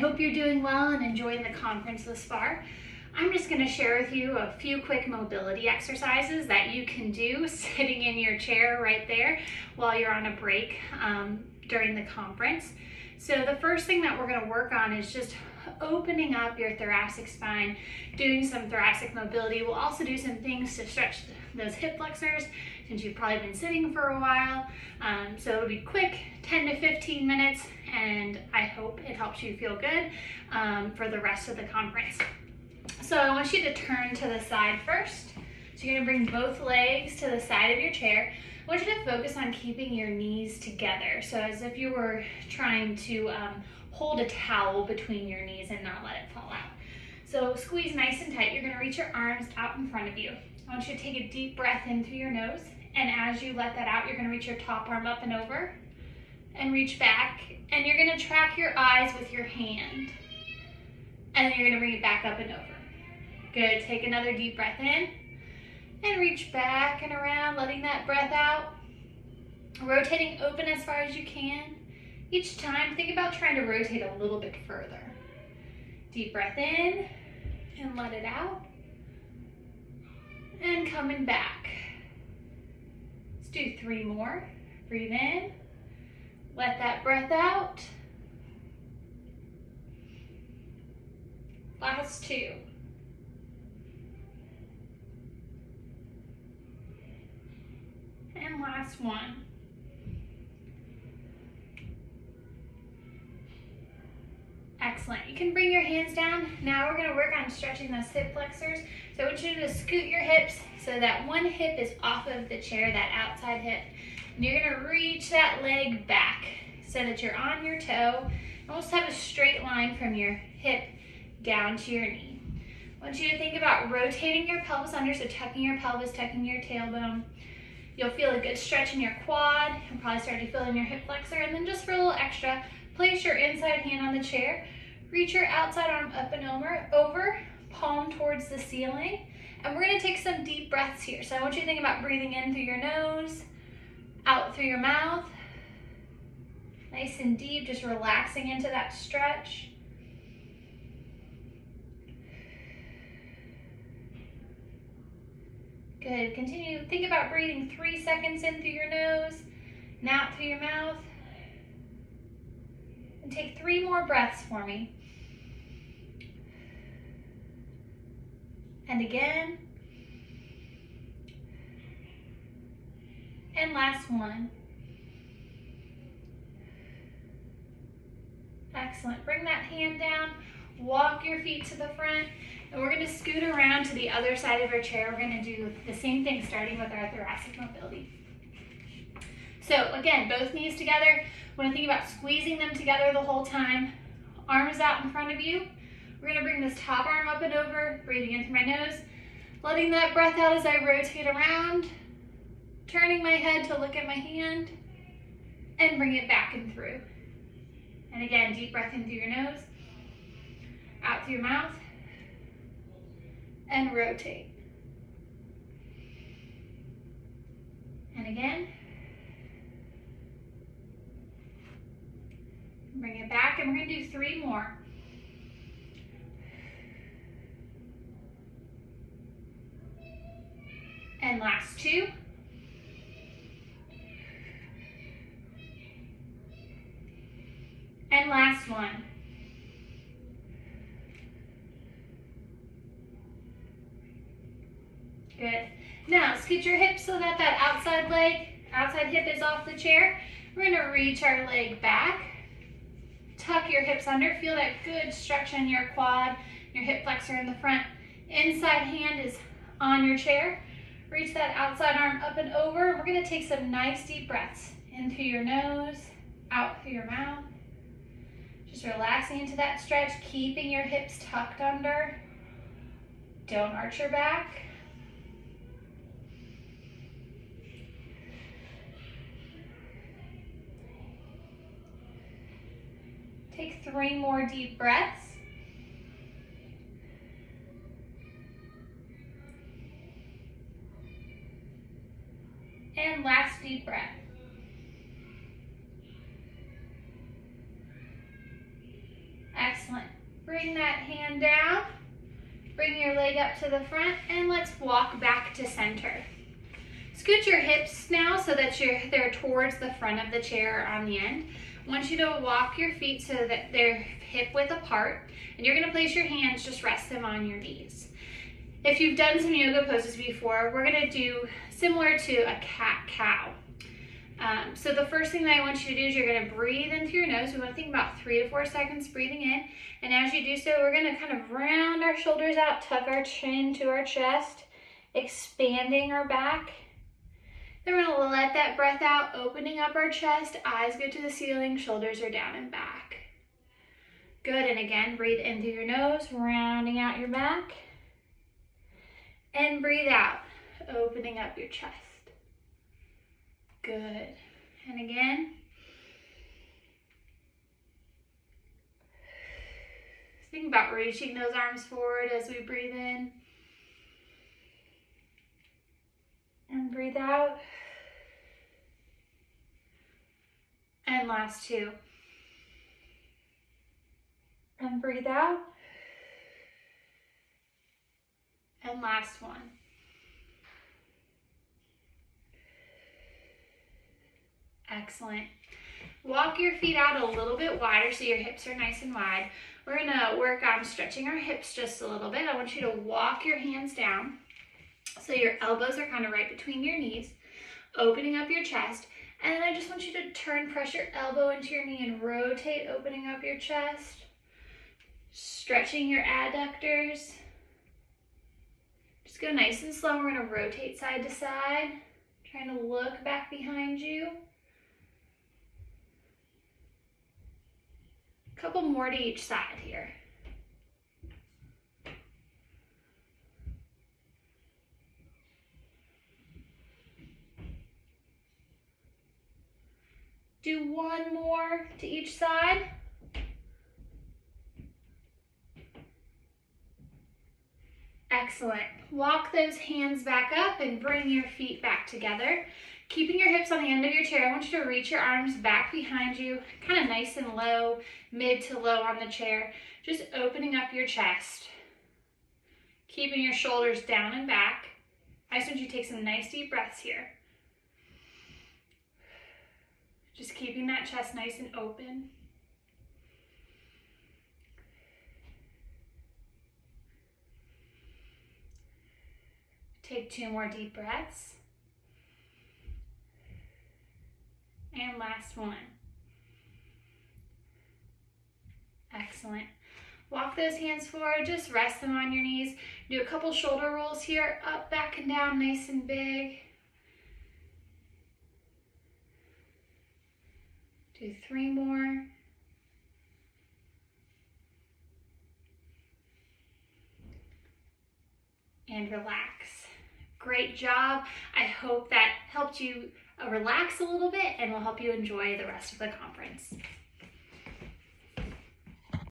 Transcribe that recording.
hope you're doing well and enjoying the conference thus far. I'm just going to share with you a few quick mobility exercises that you can do sitting in your chair right there while you're on a break during the conference. So the first thing that we're going to work on is just opening up your thoracic spine, doing some thoracic mobility. We'll also do some things to stretch those hip flexors since you've probably been sitting for a while. So it'll be quick, 10 to 15 minutes, and I hope it helps you feel good for the rest of the conference. So I want you to turn to the side first. So you're gonna bring both legs to the side of your chair. I want you to focus on keeping your knees together. So as if you were trying to hold a towel between your knees and not let it fall out. So squeeze nice and tight. You're gonna reach your arms out in front of you. I want you to take a deep breath in through your nose. And as you let that out, you're gonna reach your top arm up and over and reach back. And you're gonna track your eyes with your hand. And then you're gonna bring it back up and over. Good, take another deep breath in and reach back and around, letting that breath out. Rotating open as far as you can. Each time, think about trying to rotate a little bit further. Deep breath in and let it out. And coming back. Let's do 3 more. Breathe in, let that breath out. Last 2. And last 1. Excellent. You can bring your hands down. Now we're going to work on stretching those hip flexors. So I want you to scoot your hips so that one hip is off of the chair, that outside hip. And you're going to reach that leg back so that you're on your toe. Almost have a straight line from your hip down to your knee. I want you to think about rotating your pelvis under, so tucking your pelvis, tucking your tailbone. You'll feel a good stretch in your quad. You'll probably start to feel in your hip flexor. And then just for a little extra, place your inside hand on the chair. Reach your outside arm up and over, palm towards the ceiling. And we're gonna take some deep breaths here. So I want you to think about breathing in through your nose, out through your mouth. Nice and deep, just relaxing into that stretch. Good, continue, think about breathing 3 seconds in through your nose and out through your mouth. And take 3 more breaths for me. And again. And last 1. Excellent. Bring that hand down, walk your feet to the front, and we're going to scoot around to the other side of our chair. We're going to do the same thing, starting with our thoracic mobility. So again, both knees together. I want to think about squeezing them together the whole time. Arms out in front of you. We're going to bring this top arm up and over, breathing in through my nose, letting that breath out as I rotate around, turning my head to look at my hand, and bring it back and through. And again, deep breath in through your nose, out through your mouth, and rotate. And again. Bring it back, and we're going to do 3 more. And last 2. And last 1. Good. Now, scoot your hips so that outside hip is off the chair. We're going to reach our leg back. Tuck your hips under. Feel that good stretch in your quad, your hip flexor in the front. Inside hand is on your chair. Reach that outside arm up and over. We're going to take some nice deep breaths in through your nose, out through your mouth. Just relaxing into that stretch, keeping your hips tucked under. Don't arch your back. Take 3 more deep breaths. And last deep breath. Excellent. Excellent. Bring that hand down. Bring your leg up to the front and let's walk back to center. Scoot your hips now so that they're towards the front of the chair on the end. I want you to walk your feet so that they're hip width apart, and you're gonna place your hands, just rest them on your knees. If you've done some yoga poses before, we're gonna do similar to a cat-cow. So the first thing that I want you to do is you're gonna breathe in through your nose. We wanna think about 3 to 4 seconds breathing in. And as you do so, we're gonna kind of round our shoulders out, tuck our chin to our chest, expanding our back. Then we're gonna let that breath out, opening up our chest, eyes go to the ceiling, shoulders are down and back. Good, and again, breathe in through your nose, rounding out your back. And breathe out, opening up your chest. Good, and again. Think about reaching those arms forward as we breathe in. And breathe out. And last 2. And breathe out. And last 1. Excellent. Walk your feet out a little bit wider so your hips are nice and wide. We're gonna work on stretching our hips just a little bit. I want you to walk your hands down so your elbows are kind of right between your knees, opening up your chest. And then I just want you to press your elbow into your knee and rotate, opening up your chest, stretching your adductors. Just go nice and slow. We're gonna rotate side to side, trying to look back behind you. A couple more to each side here. Do 1 more to each side. Excellent. Walk those hands back up and bring your feet back together. Keeping your hips on the end of your chair, I want you to reach your arms back behind you, kind of nice and low, mid to low on the chair. Just opening up your chest. Keeping your shoulders down and back. I just want you to take some nice deep breaths here. Just keeping that chest nice and open. Take 2 more deep breaths. And last 1. Excellent. Walk those hands forward, just rest them on your knees. Do a couple shoulder rolls here, up, back, and down, nice and big. Do 3 more. And relax. Great job. I hope that helped you relax a little bit and will help you enjoy the rest of the conference.